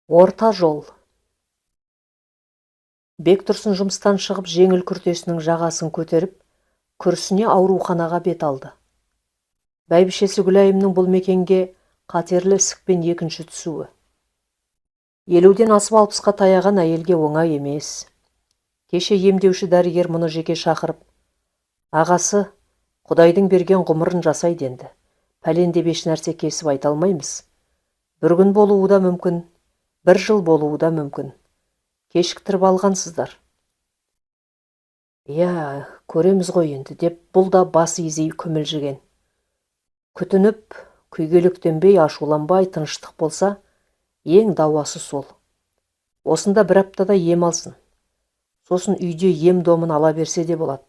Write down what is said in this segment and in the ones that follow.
Орта жол. Бектұрсын жұмыстан шығып жеңіл күртесінің жағасын көтеріп, күрсіне ауруханаға бет алды. Бәйбішесі Гүлайымның бұл мекенге қатерлі ісікпен екінші түсуі. 50-ден асып 60-қа таяған әйелге оңай емес. Кеше емдеуші дәрігер мұны жеке шақырып, ағасы Құдайдың берген ғұмырын жасай денді. Пәлен деп еш нәрсе кесіп айта алмаймыз. Бір күн болуы да мүмкін, бір жыл болуы да мүмкін. Кешіктіріп алғансыздар. Я, көреміз ғой енді деп бұл да басы изей күмілжіген. Күтініп, күйгелектенбей, ашуланбай, тыныштық болса, ең дауасы сол. Осында бір аптада ем алсын. Сосын үйде ем домын ала берсе де болады,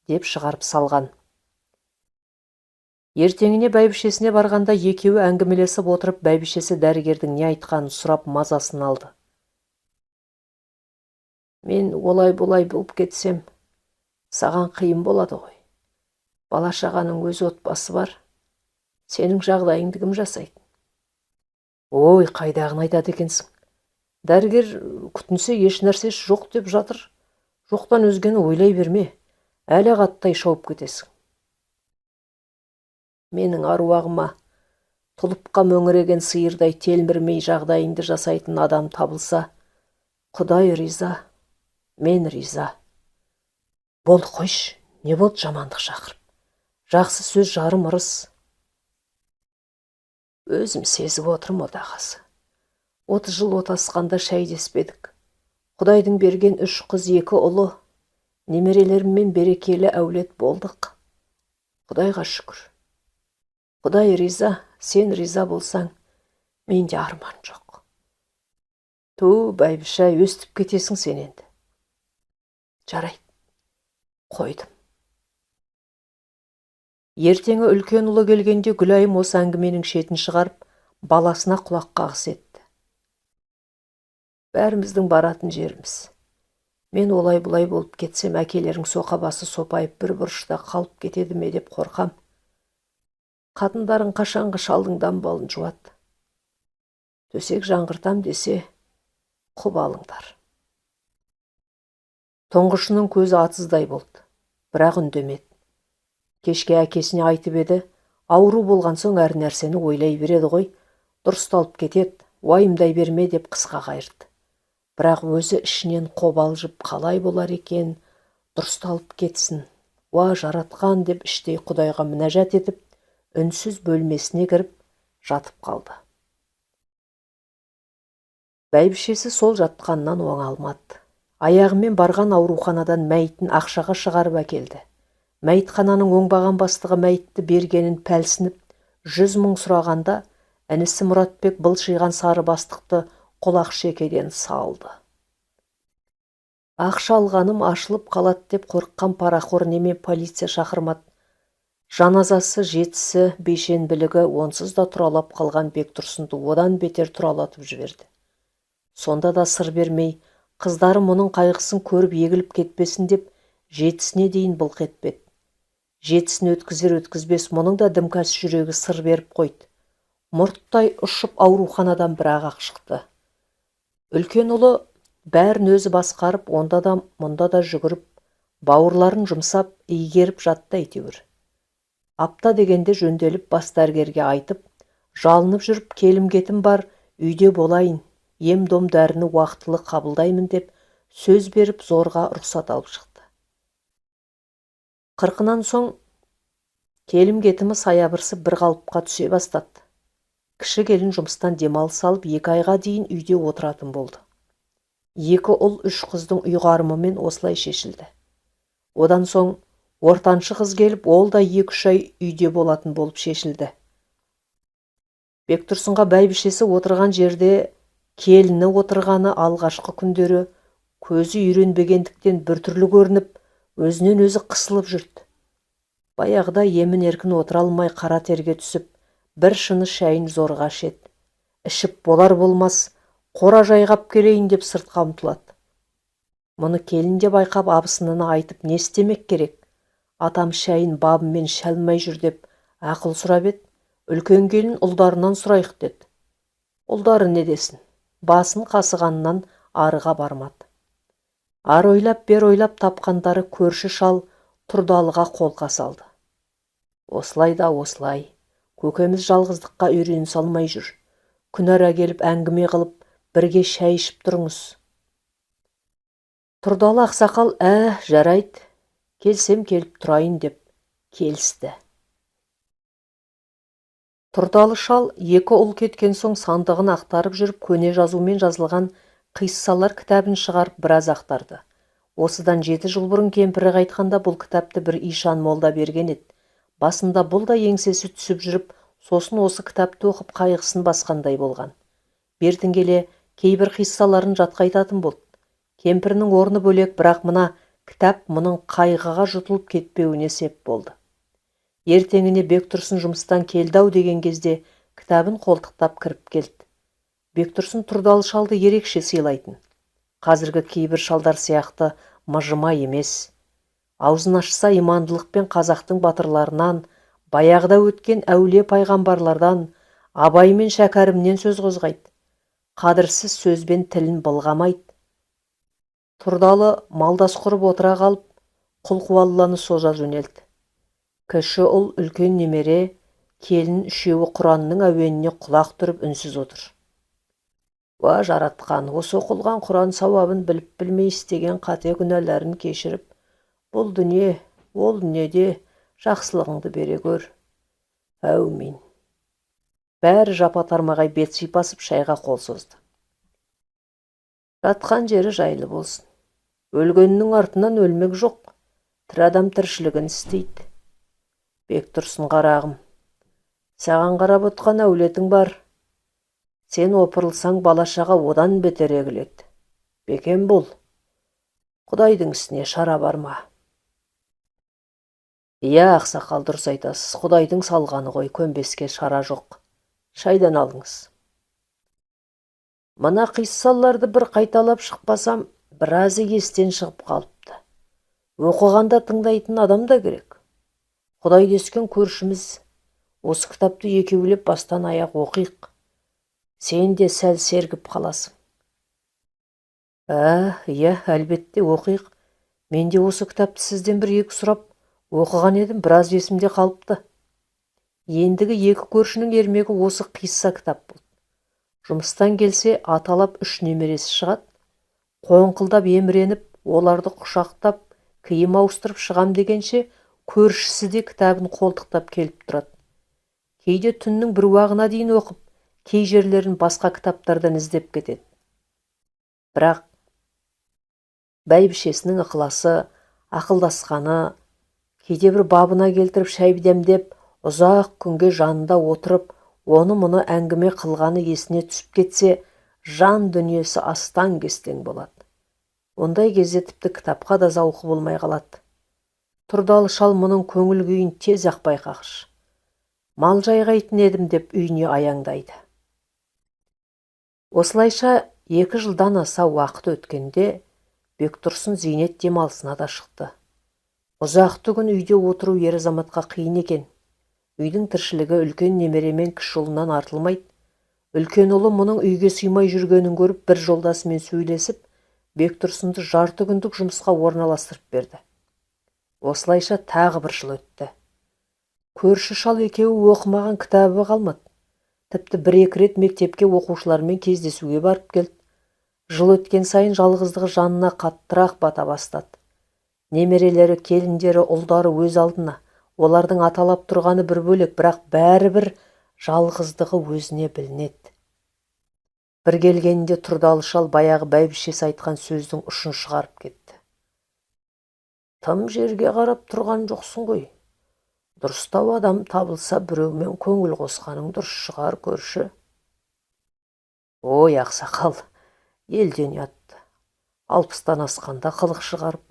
деп шығарып салған. Ертеңіне бәйбішесіне барғанда екеуі әңгімелесіп отырып, бәйбішесі дәрігердің не айтқанын сұрап мазасын алды. Мен олай-бұлай болып кетсем, саған қиын болады ғой. Бала-шағаның өз отбасы бар. Сенің жағдайыңды кім жасайды? Ой, қайдағыны айтады екенсің. Дәрігер күтінсе еш нәрсесі жоқ деп жатыр. Жоқтан өзгені ойлай берме. Әлі қаттай шауып кетесің. Менің аруағыма тұлыпқа мөңіреген сиырдай телмірмей жағдайыңды жасайтын адам табылса, Құдай риза, мен риза. Болды қойш, не болды жамандық шақырып? Жақсы сөз жарым ырыс. Өзім сезіп отырмын одағасы. 30 жыл отасқанда шәйдеспедік. Құдайдың берген 3 қыз 2 ұлы, немерелеріммен берекелі әулет болдық. Құдайға шүкір. Құдай риза, сен риза болсаң, менде арман жоқ. Ту, бәйбіше, өстіп кетесің сен енді. Жарайды, қойдым. Ертеңі үлкен ұлы келгенде Гүлайым осы әңгіменің шетін шығарып, баласына құлақ қағыс етті. Бәріміздің баратын жеріміз. Мен олай-бұлай болып кетсем, әкелерің соқа басы сопайып бір бұрышта қалып кетеді ме деп қорқам. Қатындарың қашанғы шалдың дамбалын жуады. Төсек жаңғыртам десе, құп алыңдар. Тұңғышының көзі атыздай болды, бірақ үндемеді. Кешке әкесіне айтып еді, ауру болған соң әр нәрсені ойлай береді ғой, дұрысталып кетеді, уайымдай берме деп қысқа қайырды. Бірақ өзі ішінен қобалжып қалай болар екен, дұрысталып кетсін, уа жаратқан деп іштей Құдайға мінәжат етіп, үнсіз бөлмесіне кіріп жатып қалды. Бәйбішесі сол жатқаннан оңалмады. Аяғымен барған ауруханадан мәйітін ақшаға шығарып әкелді. Мәйітхананың оңбаған бастығы мәйітті бергенін пәлсініп, 100 мың сұрағанда, інісі Мұратбек былшиған сары бастықты құлақ шекеден салды. Ақша алғаным ашылып қалады деп қорыққан парақор неме полиция шақырмады. Жаназасы, жетісі, бейшенбілігі онсыз да тұралап қалған Бектұрсынды одан бетер тұралатып жіберді. Сонда да сыр бермей, қыздары мұның қайғысын көріп егіліп кетпесін деп, жетісіне дейін былқ етпеді. Жетісін өткізер-өткізбес мұның да дімкәс жүрегі сыр беріп қойды. Мұрттай ұшып ауруханадан бір-ақ шықты. Үлкен ұлы бәрін өзі басқарып, онда да мұнда да жүгіріп, бауырларын жұмсап, игеріп жатты әйтеуір. Апта дегенде жөнделіп бас дәрігерге айтып, жалынып жүріп келім-кетім бар, үйде болайын, ем-дом дәріні уақытылы қабылдаймын деп сөз беріп зорға рұқсат алып шықты. 40-нан соң келім-кетімі саябырсып бір қалыпқа түсе бастады. Кіші келін жұмыстан демалыс алып 2 айға дейін үйде отыратын болды. 2 ұл 3 қыздың ұйғарымымен осылай шешілді. Одан соң ортаншы қыз келіп, ол да 2-3 ай үйде болатын болып шешілді. Бектұрсынға бәйбішесі отырған жерде келіні отырғаны алғашқы күндері көзі үйренбегендіктен біртүрлі көрініп, өзінен өзі қысылып жүрді. Баяғыда емін еркін отыра алмай қара терге түсіп, бір шыны шайын зорға ішеді. Ішіп болар болмас, қора жайғап келейін деп сыртқа ұмтылады. Мұны келін де байқап абысынына айтып, не істемек керек? Атам шайын бабымен шәлмай жүр деп ақыл сұрап еді, үлкен келін ұлдарынан сұрайық деді. Ұлдары не десін? басын қасығаннан арыға бармады. Ар ойлап бер ойлап тапқандары көрші шал Тұрдалыға қолқа салды. Осылай да осылай, көкеміз жалғыздыққа үйрене салмай жүр. Күн ара келіп әңгіме қылып, бірге шай ішіп тұрыңыз. Тұрдалы ақсақал, жарайды, келсем келіп тұрайын деп келісті. Тұрдалы шал екі ұл кеткен соң сандығын ақтарып жүріп, көне жазумен жазылған қиссалар кітабын шығарып біраз ақтарды. Осыдан 7 жыл бұрын кемпірі қайтқанда бұл кітапты бір ишан молда берген еді. Басында бұл да еңсесі түсіп жүріп, сосын осы кітапты оқып қайғысын басқандай болған. Бертін келе кейбір қиссаларын жатқа айтатын болды. Кемпірінің орны бөлек, бірақ мына кітап мұның қайғыға жұтылып кетпеуіне сеп болды. Ертеңіне Бектұрсын жұмыстан келді-ау деген кезде кітабын қолтықтап кіріп келді. Бектұрсын Тұрдалы шалды ерекше сыйлайтын. Қазіргі кейбір шалдар сияқты мыжыма емес. Аузын ашса имандылық пен қазақтың батырларынан, баяғыда өткен әулие пайғамбарлардан, Абай мен Шәкәрімнен сөз қозғайды. Қадірсіз сөзбен тілін былғамайды. Тұрдалы малдас құрып отыра қалып, құлқуалланы соза жөнелді. Кіші ұл үлкен немере, келін үшеуі Құранның әуеніне құлақ түріп үнсіз отыр. Уа жаратқан, осы оқылған Құран сауабын біліп-білмей істеген қате күнәларын кешіріп, бұл дүние, ол дүниеде жақсылығыңды бере көр. Әумин. Бәрі жапа-тармағай бет сипасып шайға қол созды. Жатқан жері жайлы болсын. Өлгеннің артынан өлмек жоқ. Тірі адам тіршілігін істейді. Бектұрсын қарағым, саған қарап отқан әулетің бар. Сен опырылсаң балашаға одан бетер егіледі. Бекем бол. Құдайдың ісіне шара бар ма? Иә, ақсақал, дұрыс айтасыз. Құдайдың салғаны ғой, көнбеске шара жоқ. Шайдан алыңыз. Мына қиссаларды бір қайталап шықпасам, біразы естен шығып қалыпты. Оқығанда тыңдайтын адам да керек. Құдай дескен көршіміз. Осы кітапты екеулеп бастан аяқ оқиық. Сен де сәл сергіп қаласың. Иә, әлбетте оқиық. Мен де осы кітапты сізден бір-екі сұрап оқыған едім, біраз есімде қалыпты. Ендігі екі көршінің ермегі осы қисса кітап болды. Жұмыстан келсе аталап 3 немересі шығады. Қоңқылдап еміреніп, оларды құшақтап, киім ауыстырып шығам дегенше, көршісі де кітабын қолтықтап келіп тұрады. Кейде түннің бір уағына дейін оқып, кей жерлерін басқа кітаптардан іздеп кетеді. Бірақ бәйбішесінің ықыласы, ақылдасқаны, кейде бір бабына келтіріп шай дәмдеп, ұзақ күнге жанында отырып, оны мұны әңгіме қылғаны есіне түсіп кетсе, жан дүниесі астан-кестең болады. Ондай кезде тіпті кітапқа да зауқы болмай қалады. Тұрдалы шал мұның көңіл күйін тез ақ байқағыш. Мал жайғайтын едім деп үйіне аяңдайды. Осылайша 2 жылдан аса уақыт өткенде Бектұрсын зейнет демалысына да шықты. Ұзақты күн үйде отыру ер азаматқа қиын екен. Үйдің тіршілігі үлкен немеремен кіші ұлынан артылмайды. Үлкен ұлы мұның үйге сыймай жүргенін көріп, бір жолдасымен сөйлесіп, Бектұрсынды жарты күндік жұмысқа орналастырып берді. Осылайша тағы 1 жыл өтті. Көрші шал екеуі оқымаған кітабы қалмады. Тіпті 1-2 рет мектепке оқушылармен кездесуге барып келді. Жыл өткен сайын жалғыздығы жанына қаттырақ бата бастады. Немерелері, келіндері, ұлдары өз алдына. Олардың аталап тұрғаны бір бөлек, бірақ бәрібір жалғыздығы өзіне білінеді. Бір келгенінде Тұрдалы шал баяғы бәйбішесі айтқан сөздің ұшын шығарып кетті. Тым жерге қарап тұрған жоқсың ғой. Дұрыстау адам табылса біреумен көңіл қосқаның дұрыс шығар көрші. Ой, ақсақал, елден ұятты. 60-тан асқанда қылық шығарып.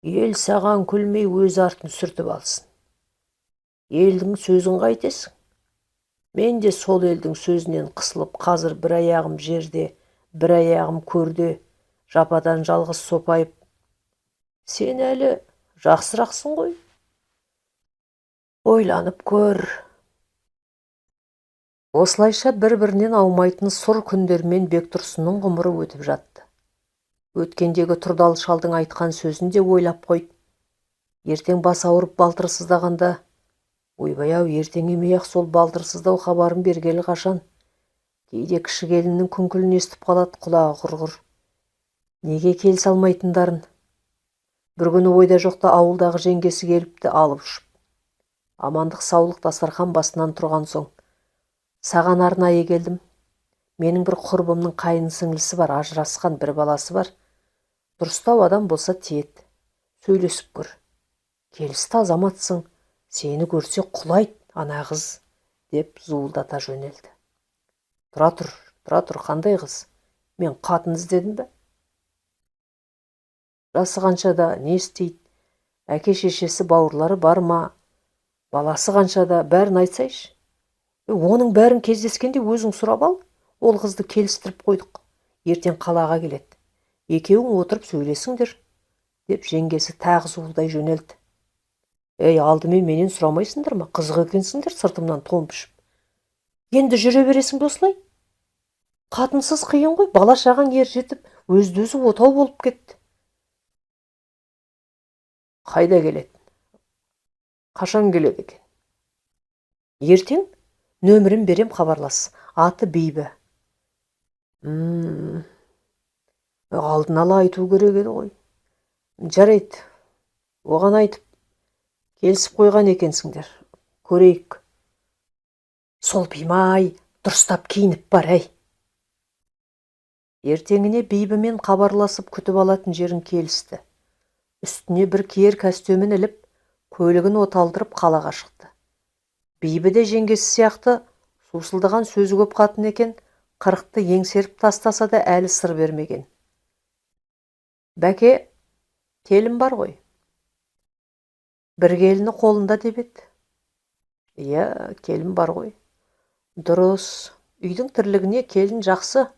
Ел саған күлмей өз артын сүртіп алсын. Елдің сөзін қайтесің? Мен де сол елдің сөзінен қысылып, қазір бір аяғым жерде, бір аяғым көрде, жападан жалғыз сопайып. Сен әлі жақсырақсың ғой. Ойланып көр. Осылайша бір-бірінен аумайтын сұр күндермен Бектұрсынның ғұмыры өтіп жатты. Өткендегі Тұрдалы шалдың айтқан сөзін де ойлап қойды. Ертең бас ауырып балтырсыздағанда, ойбай-ау, ертең емей-ақ сол балтырсыздау хабарын бергелі қашан. Кейде кіші келіннің күңкілін естіп қалады, құлағы құрғыр. Неге келісе алмайтындарын. Бір күні ойда жоқта ауылдағы жеңгесі келіпті, алып ұшып. Амандық саулық дастархан басынан тұрған соң, саған арнайы келдім. Менің бір құрбымның қайын сіңлісі бар, ажырасқан, бір баласы бар. Дұрыстау адам болса тиет. Сөйлесіп көр. Келісті азаматсың, сені көрсе құлайды, ана қыз, деп зуылдата жөнелді. Тұра тұр, қандай қыз? Мен қатын іздедім бе? Жасы қаншада, не істейді? Әке шешесі бауырлары бар ма? Баласы қаншада, бәрін айтсайшы. Оның бәрін кездескенде өзің сұрап ал, ол қызды келістіріп қойдық. Ертең қалаға келеді. Екеуің отырып сөйлесіңдер, деп жеңгесі тағы зуылдай жөнелді. Алдымен менен сұрамайсыңдар ма? Қызық екенсіңдер, сыртымнан томпышып. Енді жүре бересің бе осылай? Қатынсыз қиын ғой, бала шағаң ер жетіп, өзді-өзі отау болып кетті. Қайда келеді? Қашан келеді екен? Ертең нөмірін берем, хабарлас. Аты Бейбі. Алдын ала айту керек еді ғой. Жарайды. Оған айтып, келісіп қойған екенсіңдер. Көрейік. Сол Беймай, дұрыстап киініп бар, әй. Ертеңіне Бейбімен хабарласып күтіп алатын жерін келісті. Үстіне бір киер костюмін іліп, көлігін оталдырып қалаға шықты. Бейбі де жеңгесі сияқты сусылдаған сөзі көп қатын екен, қырықты еңсеріп тастаса да әлі сыр бермеген. Бәке, келін бар ғой. Бір келіні қолында деп еді. Иә, келін бар ғой. Дұрыс, үйдің тірлігіне келін жақсы.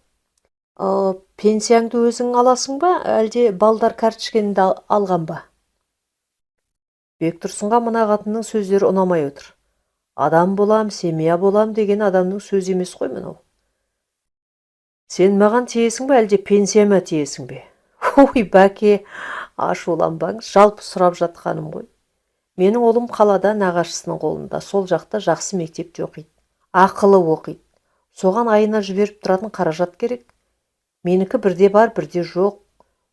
Пенсияңды өзің аласың ба, әлде балдар картішкенді алған ба? Бектұрсынға мына қатынның сөздері ұнамай отыр. Адам болам, семья болам деген адамның сөзі емес қой мынау. Сен маған тиесің бе, әлде пенсияма тиесің бе? Ой, бәке, ашуланбаңыз, жалпы сұрап жатқаным ғой. Менің ұлым қалада нағашысының қолында, сол жақта жақсы мектепте оқиды. Ақылы оқиды. Соған айына жіберіп тұратын қаражат керек. Менікі бірде бар, бірде жоқ.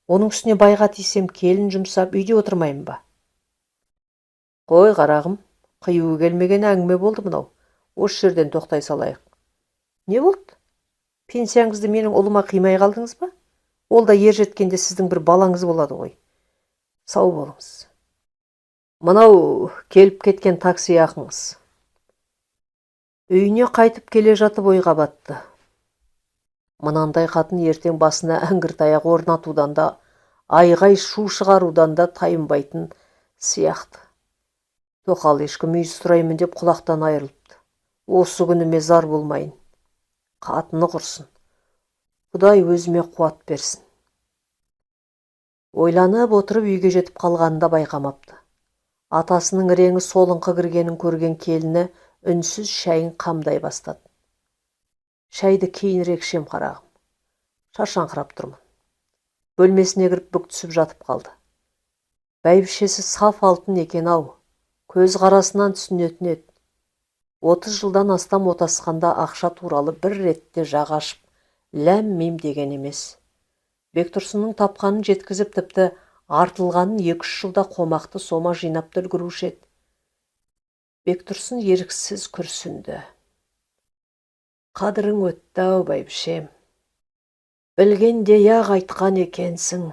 Оның үстіне байға тисем, келін жұмсап, үйде отырмайым ба? Қой, қарағым, қиюы келмеген әңгіме болды мынау. Осы жерден тоқтай салайық. Не болды? Пенсияңызды менің ұлыма қимай қалдыңыз ба? Ол да ер жеткенде сіздің бір балаңыз болады ғой. Сау болыңыз. Мынау келіп кеткен такси ақыңыз. Үйіне қайтып келе жатып ойға батты. Мынандай қатын ертең басына әңгір-таяқ орнатудан да, айғай шу шығарудан да тайынбайтын сияқты. Тоқал ешкім үй сұраймын деп құлақтан айырылыпты. Осы күніме зар болмайын. Қатыны құрсын. Құдай өзіме қуат берсін. Ойланып отырып үйге жетіп қалғанында байқамапты. Атасының реңі солыңқы кіргенін көрген келіні үнсіз шайын қамдай бастады. Шайды кейінірек ішем, қарағым. Шаршаңқырап тұрмын. Бөлмесіне кіріп бүк түсіп жатып қалды. Бәйбішесі саф алтын екен ау. Көз қарасынан түсінетін еді. 30 жылдан астам отасқанда ақша туралы бір ретте жақ ашып, ләм-мим деген емес. Бектұрсынның тапқанын жеткізіп, тіпті артылғанын 2-3 жылда қомақты сома жинап үлгеруші еді. Бектұрсын еріксіз күрсінді. Қадірің өтті ау, бәйбішем. Білгенде-ақ айтқан екенсің.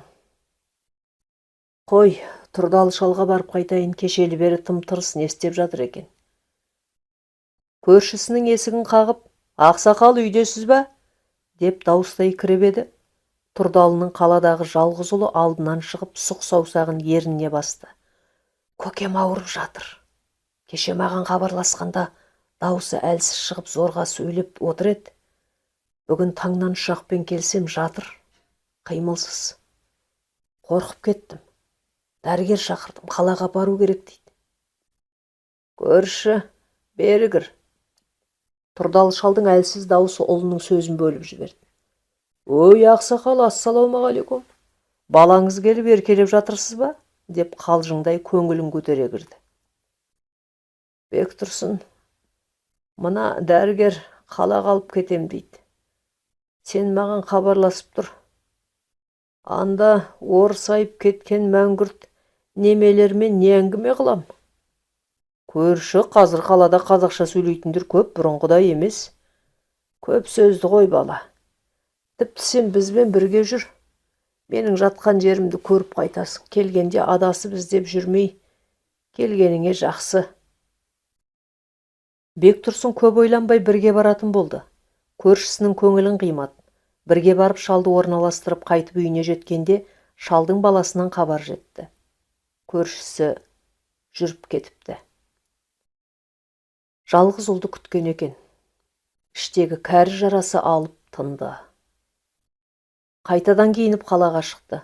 Қой, Тұрдалы шалға барып қайтайын, кешелі бері тым-тырыс не істеп жатыр екен. Көршісінің есігін қағып, ақсақал үйдесіз ба? Деп дауыстай кіріп еді. Тұрдалының қаладағы жалғыз ұлы алдынан шығып, сұқ саусағын ерніне басты. Көкем ауырып жатыр. Кеше маған хабарласқанда дауысы әлсіз шығып зорға сөйлеп отыр еді. Бүгін таңнан ұшақпен келсем жатыр, қимылсыз. Қорқып кеттім. Дәрігер шақырдым, қалаға бару керек дейді. Көрші, бері кір. Тұрдалы шалдың әлсіз дауысы ұлының сөзін бөліп жіберді. Өй ақсақал, ассалаумағалейкум. Балаңыз келіп еркелеп жатырсыз ба? Деп қалжыңдай көңілін көтере кірді. Бектұрсын, мына дәрігер қалаға алып кетем дейді. Сен маған хабарласып тұр. Анда орыс айып кеткен мәңгүрт немелермен не әңгіме қылам? Көрші қазір қалада қазақша сөйлейтіндер көп, бұрынғыдай емес. Көп сөзді ғой бала. Тіпті сен бізбен бірге жүр. Менің жатқан жерімді көріп қайтасың. Келгенде адасып іздеп жүрмей, келгеніңе жақсы. Бектұрсын көп ойланбай бірге баратын болды. Көршісінің көңілін қимады. Бірге барып шалды орналастырып қайтып үйіне жеткенде шалдың баласынан хабар жетті. Көршісі жүріп кетіпті. Жалғыз ұлды күткен екен. Іштегі кәрі жарасы алып тынды. Қайтадан киініп қалаға шықты.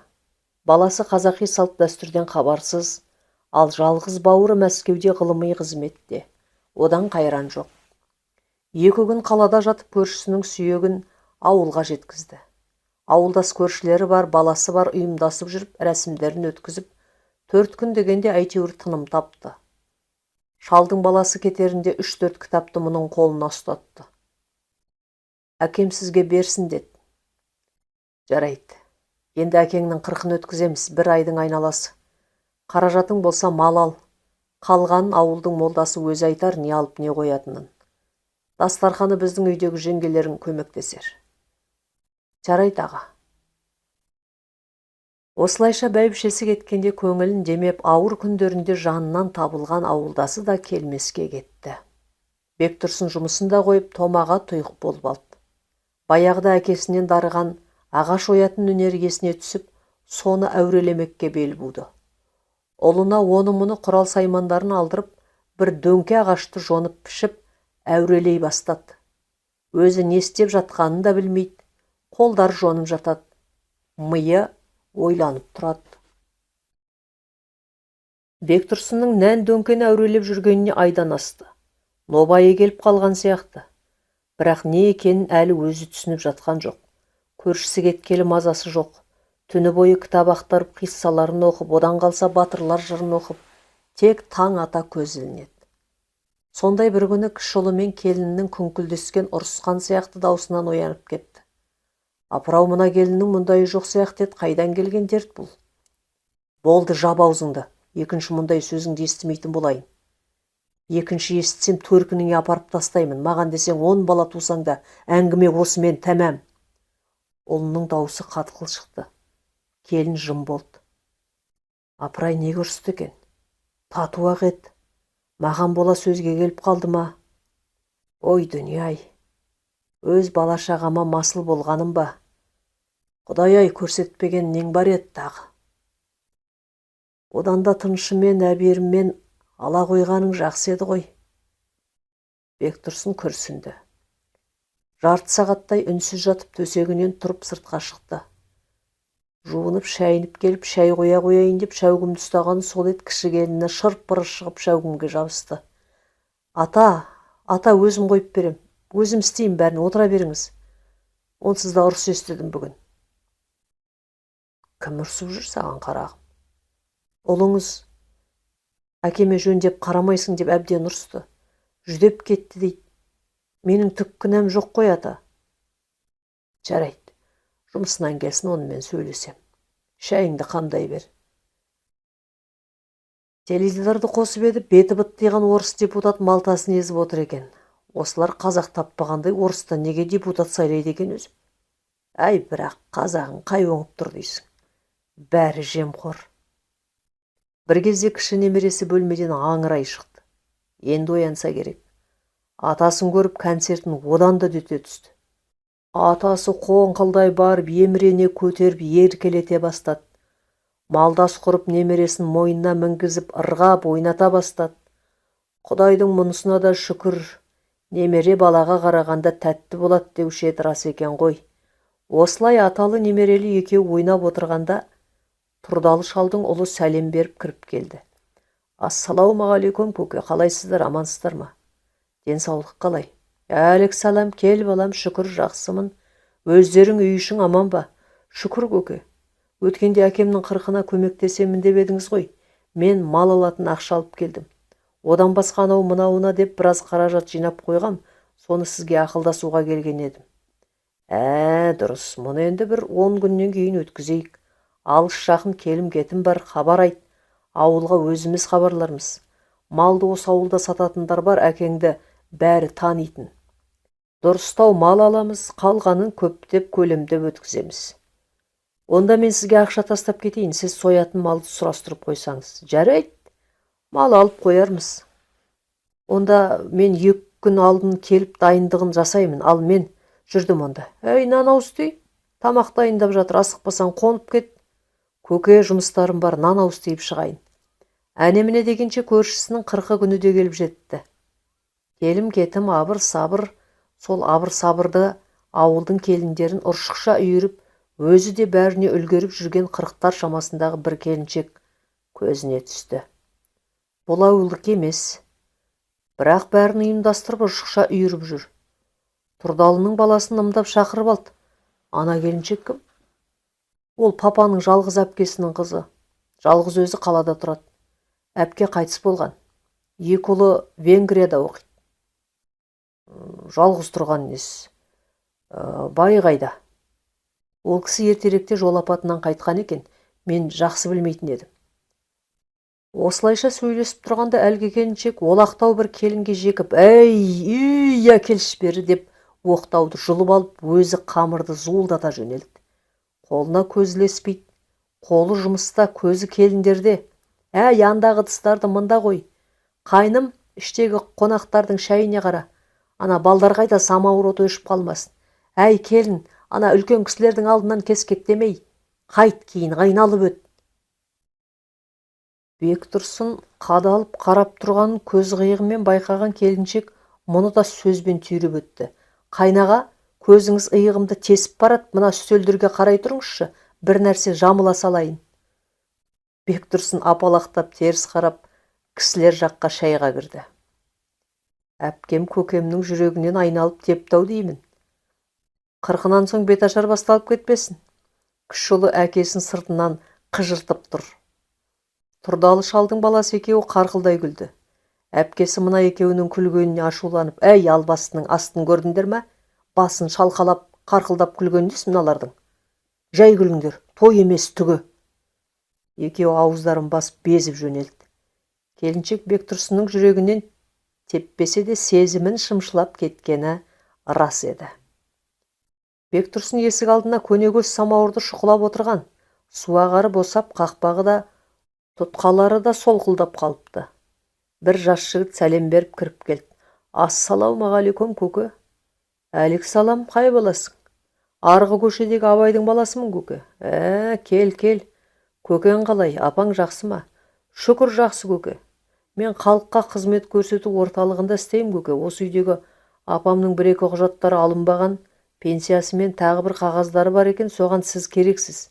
Баласы қазақи салт дәстүрден хабарсыз, ал жалғыз бауыры Мәскеуде ғылыми қызметте. Одан қайран жоқ. 2 күн қалада жатып көршісінің сүйегін ауылға жеткізді. Ауылдас көршілері бар, баласы бар, ұйымдасып жүріп рәсімдерін өткізіп, 4 күн дегенде әйтеуір тыным тапты. Шалдың баласы кетерінде 3-4 кітапты мұның қолына ұстатты. Әкем сізге берсін деді. Жарайды. Енді әкеңнің 40-ын өткіземіз, 1 айдың айналасы. Қаражатың болса мал ал. Қалғанын ауылдың молдасы өзі айтар, не алып не қоятынын. Дастарханы біздің үйдегі жеңгелерің көмектесер. Жарайды аға. Осылайша бәйбішесі кеткенде көңілін демеп, ауыр күндерінде жанынан табылған ауылдасы да келмеске кетті. Бектұрсын жұмысын да қойып, томаға тұйық болып алды. Баяғыда әкесінен дарыған ағаш оятын өнері есіне түсіп, соны әурелемекке бел буды. Ұлына оны-мұны құрал саймандарын алдырып, бір дөңке ағашты жонып пішіп, әурелей бастады. Өзі не істеп жатқанын да білмейді, қолдар жонып жатады. Миы ойланып тұрады. Бектұрсынның нән дөңкені әурелеп жүргеніне айдан асты. Нобайы келіп қалған сияқты. Бірақ не екенін әлі өзі түсініп жатқан жоқ. Көршісі кеткелі мазасы жоқ. Түні бойы кітап ақтарып, қиссаларын оқып, одан қалса батырлар жырын оқып, тек таң ата көз ілінеді. Сондай бір күні кіші ұлы мен келінінің күңкілдескен ұрысқан сияқты даусынан оянып кетті. Апырау, мына келіннің мұндайы жоқ сияқты еді, қайдан келген дерт бұл? Болды, жап аузыңды. Екінші мұндай сөзіңді естімейтін болайын. Екінші естісем төркініңе апарып тастаймын. Маған десең 10 бала тусаң да әңгіме осымен тәмәм. Ұлының даусы қатқыл шықты. Келін жым болды. Апырай, не көрсті екен? Татуақ еді. Маған бола сөзге келіп қалды ма? Ой дүние-ай, өз бала шағама масыл болғаным ба? Құдай-ай, көрсетпеген нең бар еді тағы. Одан да тыншымен, әберіммен ала қойғаның жақсы еді ғой. Бектұрсын күрсінді. Жарты сағаттай үнсіз жатып төсегінен тұрып сыртқа шықты. Жуынып, шайынып келіп, шай қоя қояйын деп шәугімді ұстаған сол ет кіші келіні шырп-пыры шығып шәугімге жабысты. Ата, өзім қойып берем. Өзім істеймін бәрін, отыра беріңіз. Онсыз да ұрыс естідім бүгін. Кім ұрсып жүр саған, қарағым? Ұлыңыз әкеме жөндеп қарамайсың деп әбден ұрысты. Жүдеп кетті дейді. Менің түк күнәм жоқ қой, ата. Жарайды. Жұмысынан келсін, онымен сөйлесем. Шайыңды қамдай бер. Теледидарды қосып еді, беті быттиған орыс депутат малтасын езіп отыр екен. Осылар қазақ таппағандай орыстан неге депутат сайлайды екен өзі? Әй, бірақ қазағың қай оңып тұр дейсің. Бәрі жемқор. Бір кезде кіші немересі бөлмеден аңырай шықты. Енді оянса керек. Атасын көріп концертін одан да дүте түсті. Атасы қоңқылдай барып, емірене көтеріп, еркелете бастады. Малдас құрып немересін мойнына мінгізіп, ырғап, ойната бастады. Құдайдың мұнысына да шүкір, немере балаға қарағанда тәтті болады деуші еді, рас екен ғой. Осылай аталы немерелі екеуі ойнап отырғанда, Тұрдалы шалдың ұлы сәлем беріп кіріп келді. Ассалаумағалейкум көке, қалайсыздар, амансыздар ма? Денсаулық қалай? Әлексалам, кел балам, шүкір жақсымын. Өздерің үй ішің аман ба? Шүкір көке. Өткенде әкемнің қырқына көмектесемін деп едіңіз ғой. Мен мал алатын ақша алып келдім. Одан басқа анау мынауына деп біраз қаражат жинап қойғам, соны сізге ақылдасуға келген едім. Дұрыс, мұны енді бір 10 күннен кейін өткізейік. Алыс жақын келім кетім бар, хабар айт. Ауылға өзіміз хабарлармыз. Малды осы ауылда сататындар бар, әкеңді бәрі танитын. Дұрыстау мал аламыз, қалғанын көптеп көлемдеп өткіземіз. Онда мен сізге ақша тастап кетейін, сіз соятын малды сұрастырып қойсаңыз. Жарайды, мал алып қоярмыз. Онда мен 2 күн алдын келіп дайындығын жасаймын, ал мен жүрдім онда. Нан ауысты, тамақ дайындап жатыр, асықпасаң қонып кет. Көке, жұмыстарым бар, нан ауыстырып шығайын. Әнеміне дегенше көршісінің 40 күні де келіп жетті. Келім кетім абыр сабыр, сол абыр сабырды ауылдың келіндерін ұршықша үйіріп, өзі де бәріне үлгеріп жүрген 40-тар шамасындағы бір келіншек көзіне түсті. Бұл ауылдық емес, бірақ бәрін ұйымдастырып ұршықша үйіріп жүр. Тұрдалының баласын ымдап шақырып алды. Ана келіншек кім? Ол папаның жалғыз әпкесінің қызы. Жалғыз өзі қалада тұрады. Әпке қайтыс болған. 2 ұлы Венгрияда оқиды. Жалғыз тұрған несі. Бай қайда? Ол кісі ертеректе жол апатынан қайтқан екен. Мен жақсы білмейтін едім. Осылайша сөйлесіп тұрғанда әлгі келіншек олақтау бір келінге жекіп, үй әкелші бері деп оқтауды жұлып алып, өзі қамырды зуылдата жөнелді. Қолына көзілеспейді. Қолы жұмыста, көзі келіндерде. Яндағы ыдыстарды мында қой. Қайным, іштегі қонақтардың шайіне қара. Ана балдар қайда, самауыр оты өшіп қалмасын. Келін, ана үлкен кісілердің алдынан кескектемей. Қайт, кейін қайналып өт. Бектұрсын қадалып қарап тұрғанын көз қиығымен байқаған келіншек мұны да сөзбен түйреп өтті. Қайнаға, көзіңіз иығымды тесіп барады, мына үстелдерге қарай тұрыңызшы, бір нәрсе жамыла салайын. Бектұрсын апалақтап теріс қарап, кісілер жаққа шайға кірді. Әпкем көкемнің жүрегінен айналып тептау деймін. 40-нан соң беташар басталып кетпесін. Кіші ұлы әкесін сыртынан қыжыртып тұр. Тұрдалы шалдың баласы екеуі қарқылдай күлді. Әпкесі мына екеуінің күлгеніне ашуланып, албастының астын көрдіңдер ме? Басын шалқалап, қарқылдап күлгендес мыналардың. Жай күліңдер, той емес түгі. Екеуі ауыздарын басып безіп жөнелді. Келіншек Бектұрсынның жүрегінен теппесе де сезімін шымшылап кеткені рас еді. Бектұрсын есік алдына көнегөз самауырды шұқылап отырған. Суағары босап, қақпағы да, тұтқалары да солқылдап қалыпты. Бір жас жігіт сәлем беріп кіріп келді. Ассалаумағалейкум көке. Әлексалам, қай баласың? Арғы көшедегі Абайдың баласымын көке. Кел. Көкең қалай, апаң жақсы ма? Шүкір жақсы көке. Мен халыққа қызмет көрсету орталығында істеймін көке. Осы үйдегі апамның 1-2 құжаттары алынбаған, пенсиясы мен тағы бір қағаздары бар екен, соған сіз керексіз.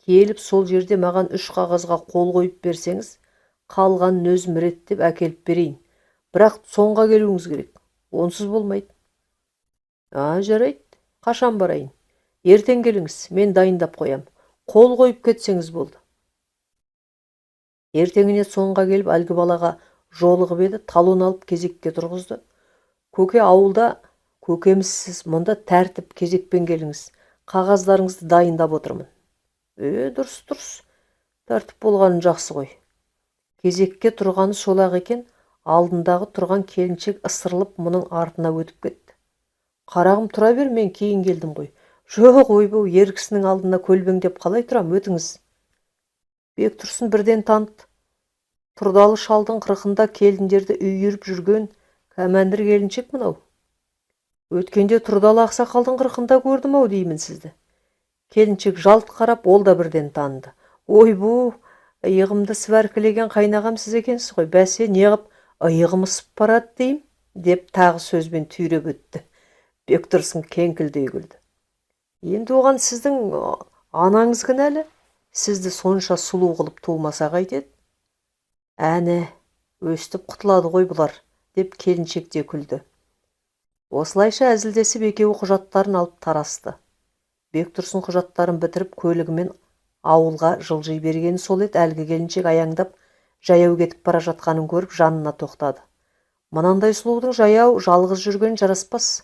Келіп сол жерде маған 3 қағазға қол қойып берсеңіз, қалғанын өзім реттеп әкеліп берейін. Бірақ соңға келуіңіз керек. Онсыз болмайды. Жарайды. Қашан барайын? Ертең келіңіз, мен дайындап қоям. Қол қойып кетсеңіз болды. Ертеңіне соңға келіп әлгі балаға жолығып еді, талон алып кезекке тұрғызды. Көке, ауылда көкеміз сіз, мұнда тәртіп, кезекпен келіңіз. Қағаздарыңызды дайындап отырмын. Дұрыс. Тәртіп болғанын жақсы ғой. Кезекке тұрғаны сол-ақ екен, алдындағы тұрған келіншек ысырылып мұның артына өтіп кетті. Қарағым, тұра бер, мен кейін келдім ғой. Жоқ, ойбау, ер кісінің алдына көлбеңдеп қалай тұрам, өтіңіз. Бектұрсын бірден таныды. Тұрдалы шалдың 40-нда келіндерді үйіріп жүрген кәмәндір келіншек мынау. Өткенде Тұрдалы ақсақалдың 40-нда көрдім-ау деймін сізді. Келіншек жалт қарап, ол да бірден таныды. Ойбу, иығымды сібәркілеген қайнағам сіз екенсіз ғой. Бәсе, неғып иығым ысып барады дейім, деп тағы сөзбен түйреп өтті. Бектұрсын кеңкілдей күлді. Енді оған сіздің анаңыз кінәлі, сізді сонша сұлу қылып туылмаса қайтеді. Өстіп құтылады ғой бұлар, деп келіншек те күлді. Осылайша әзілдесіп екеуі құжаттарын алып тарасты. Бектұрсын құжаттарын бітіріп көлігімен ауылға жылжи бергені сол еді, әлгі келіншек аяңдап жаяу кетіп бара жатқанын көріп жанына тоқтады. Мынандай сұлудың жаяу жалғыз жүрген жараспас.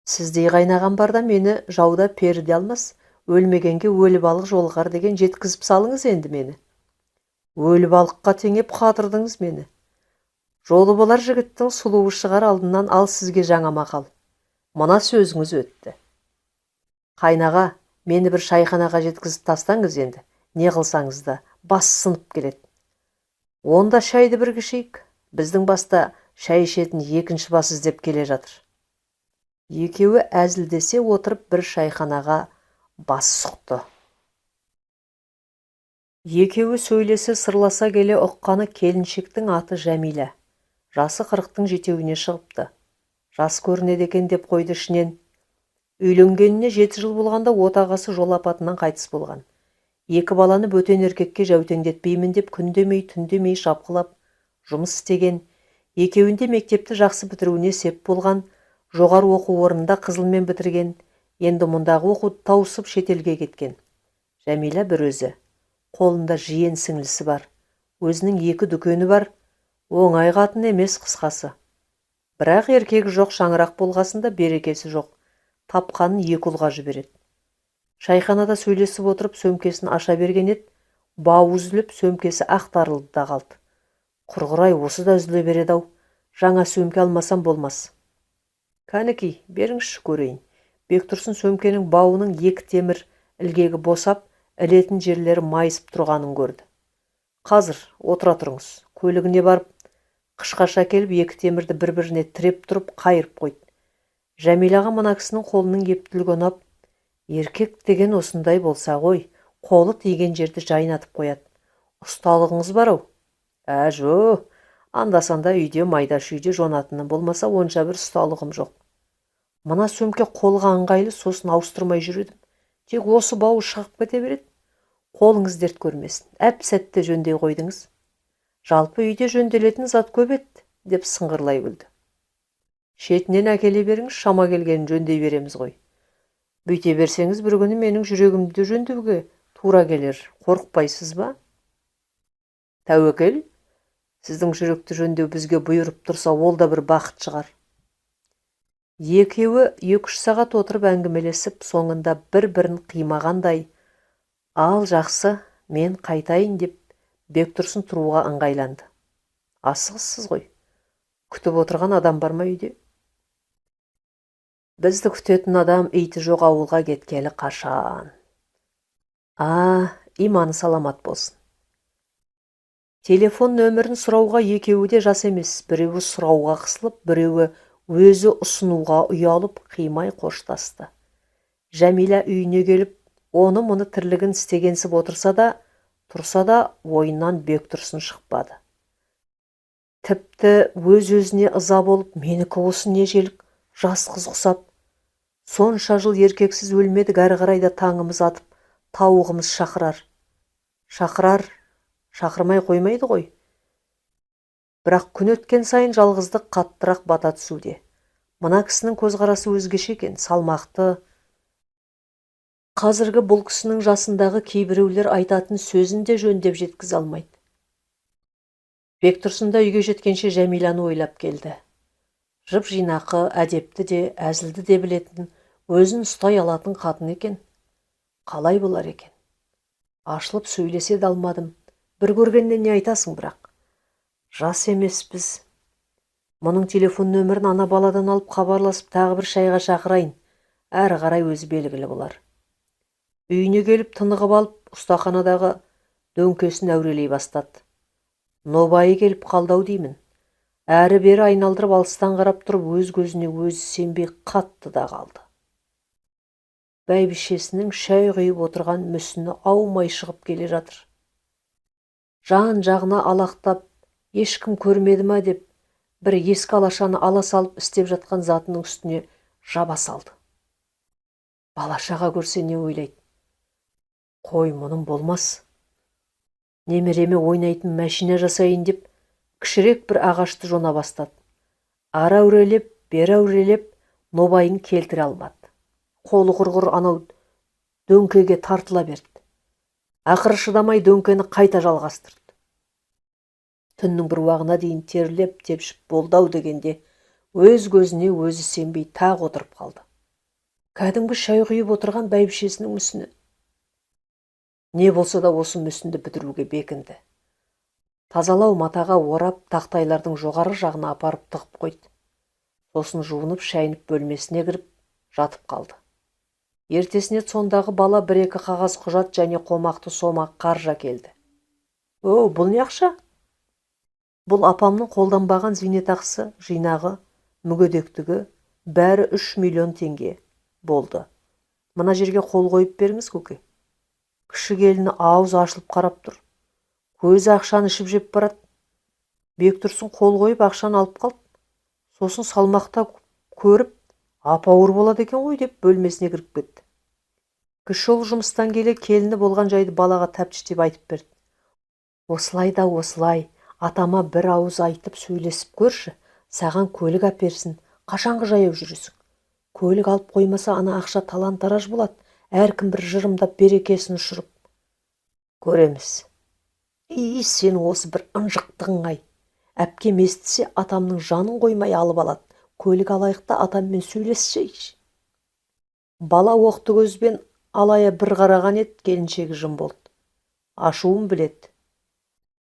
Сіздей қайнаған барда мені жауда перде алмас, өлмегенге өлі балық жолығар деген жеткізіп салыңыз енді мені. Өлі балыққа теңеп қатырдыңыз мені. Жолы болар жігіттің сұлуы шығар алдынан, ал сізге жаңа мақал. Мына сөзіңіз өтті. Қайнаға, мені бір шайханаға жеткізіп тастаңыз енді. Не қылсаңыз да, бас сынып келеді. Онда шайды бір кішейік. Біздің баста шай ішетін екінші бас іздеп келе жатыр. Екеуі әзілдесе отырып бір шайханаға бас сұқты. Екеуі сөйлесе сырласа келе ұққаны келіншектің аты Жәмила. Жасы 40-тың жетеуіне шығыпты. Жас көрінеді екен деп қойды ішінен. Үйленгеніне 7 жыл болғанда отағасы жол апатынан қайтыс болған. 2 баланы бөтен еркекке жәутеңдетпеймін деп күндемей түндемей шапқылап жұмыс істеген. Екеуінде мектепті жақсы бітіруіне сеп болған. Жоғары оқу орнында қызылмен бітірген. Енді мұндағы оқуды тауысып шетелге кеткен. Жәмила бір өзі. Қолында жиен сіңлісі бар. Өзінің 2 дүкені бар. Оңай қатын емес қысқасы. Бірақ еркегі жоқ, шаңырақ болғасында берекесі жоқ. Тапқанын 2 ұлға жібереді. Шайханада сөйлесіп отырып сөмкесін аша берген еді. Бауы үзіліп, сөмкесі ақтарылды да қалды. Құрғырай, осы да үзіле береді-ау. Жаңа сөмке алмасам болмас. Кәнекей, беріңізші көрейін. Бектұрсын сөмкенің бауының 2 темір ілгегі босап, ілетін жерлері майысып тұрғанын көрді. Қазір отыра тұрыңыз. Көлігіне барып, қышқаша келіп 2 темірді бір-біріне тіреп тұрып қайырып қойды. Жәмилаға мына кісінің қолының ептілігі ұнап, еркек деген осындай болса ғой, қолы тиген жерді жайнатып қояды. Ұсталығыңыз бар-ау? Жо, анда-санда үйде майда шүйде жонатыны болмаса онша бір ұсталығым жоқ. Мына сөмке қолға ыңғайлы, сосын ауыстырмай жүредім. Тек осы бауы шығып кете береді. Қолыңыз дерт көрмесін. Әп-сәтте жөндей қойдыңыз. Жалпы үйде жөнделетін зат көп еді, деп сыңғырлай күлді. Шетінен әкеле беріңіз, шама келгенін жөндей береміз ғой. Бүйте берсеңіз бір күні менің жүрегімді жөндеуге тура келер. Қорықпайсыз ба? Тәуекел, сіздің жүректі жөндеу бізге бұйырып тұрса, ол да бір бақыт шығар. Екеуі 2-3 сағат отырып әңгімелесіп, соңында бір-бірін қимағандай, ал жақсы, мен қайтайын деп Бектұрсын тұруға ыңғайланды. Асығыссыз ғой. Күтіп отырған адам бар ма үйде? Бізді күтетін адам иті жоқ ауылға кеткелі қашан. Иманы саламат болсын. Телефон нөмірін сұрауға екеуі де жас емес. Біреуі сұрауға қысылып, біреуі өзі ұсынуға ұялып қимай қоштасты. Жәмила үйіне келіп, оны мұны тірлігін істегенсіп тұрса да ойынан Бектұрсын шықпады. Тіпті өз-өзіне ыза болып, менікі осы не желік, жас қыз құсап. Сонша жыл еркексіз өлмедік, әрі қарайда таңымыз атып, тауығымыз шақырмай қоймайды ғой. Бірақ күн өткен сайын жалғыздық қаттырақ бата түсуде. Мына кісінің көзқарасы өзгеше екен, салмақты. Қазіргі бұл кісінің жасындағы кейбіреулер айтатын сөзін де жөндеп жеткізе алмайды. Бектұрсын да үйге жеткенше Жәмиланы ойлап келді. Жып жинақы, әдепті де, әзілді де білетін, өзін ұстай алатын қатын екен. Қалай болар екен? Ашылып сөйлесе де алмадым. Бір көргеннен не айтасың бірақ? Жас емес біз. Мұның телефон нөмірін ана баладан алып хабарласып, тағы бір шайға шақырайын. Әрі қарай өзі белгілі болар. Үйіне келіп тынығып алып, ұстаханадағы дөңкесін әурелей бастады. Нобайы келіп қалдау деймін. Әрі бері айналдырып алыстан қарап тұрып, өз көзіне өзі сенбей қатты да қалды. Бәйбішесінің шай құйып отырған мүсіні аумай шығып келе жатыр. Жан жағына алақтап, ешкім көрмеді ма деп, бір ескі алашаны ала салып істеп жатқан затының үстіне жаба салды. Балашаға көрсе не ойлайды? Қой, мұның болмас. Немереме ойнайтын мәшина жасайын деп, кішірек бір ағашты жона бастады. Ара өрелеп, бері әурелеп нобайын келтіре алмады. Қолы құрғыр анау дөңкеге тартыла берді. Ақыры шыдамай дөңкені қайта жалғастырды. Түннің бір уағына дейін терлеп тепшіп болдау дегенде өз көзіне өзі сенбей тағы отырып қалды. Кәдімгі шай құйып отырған бәйбішесінің мүсіні. Не болса да осы мүсінді бітіруге бекінді. Тазалау матаға орап тақтайлардың жоғары жағына апарып тығып қойды. Сосын жуынып шайынып бөлмесіне кіріп жатып қалды. Ертесіне сондағы бала бір-екі қағаз құжат және қомақты сомақ қаржы әкелді. Бұл не ақша? Бұл апамның қолданбаған зейнетақысы, жинағы, мүгедектігі, бәрі 3 миллион теңге болды. Мына жерге қол қойып беріңіз, көке. Кіші келіні ауыз ашылып қарап тұр. Көзі ақшаны ішіп жеп барады. Бектұрсын қол қойып ақшаны алып қалды. Сосын салмақта көріп, апауыр болады екен ғой деп бөлмесіне кіріп кетті. Кіші ұл жұмыстан келе келіні болған жайды балаға тәптіштеп айтып берді. Осылай да осылай, атама бір ауыз айтып сөйлесіп көрші, саған көлік әперсін, қашанғы жаяу жүресің. Көлік алып қоймаса ана ақша талан-тараж болады, әркім бір жырымдап берекесін ұшырып. Көреміз. Сен осы бір ынжықтығың-ай. Әпкем естісе атамның жанын қоймай алып алады. Көлік алайықта атаммен сөйлесшейші. Бала оқты көзбен алая бір қараған еді, келіншегі жым болды. Ашуын біледі.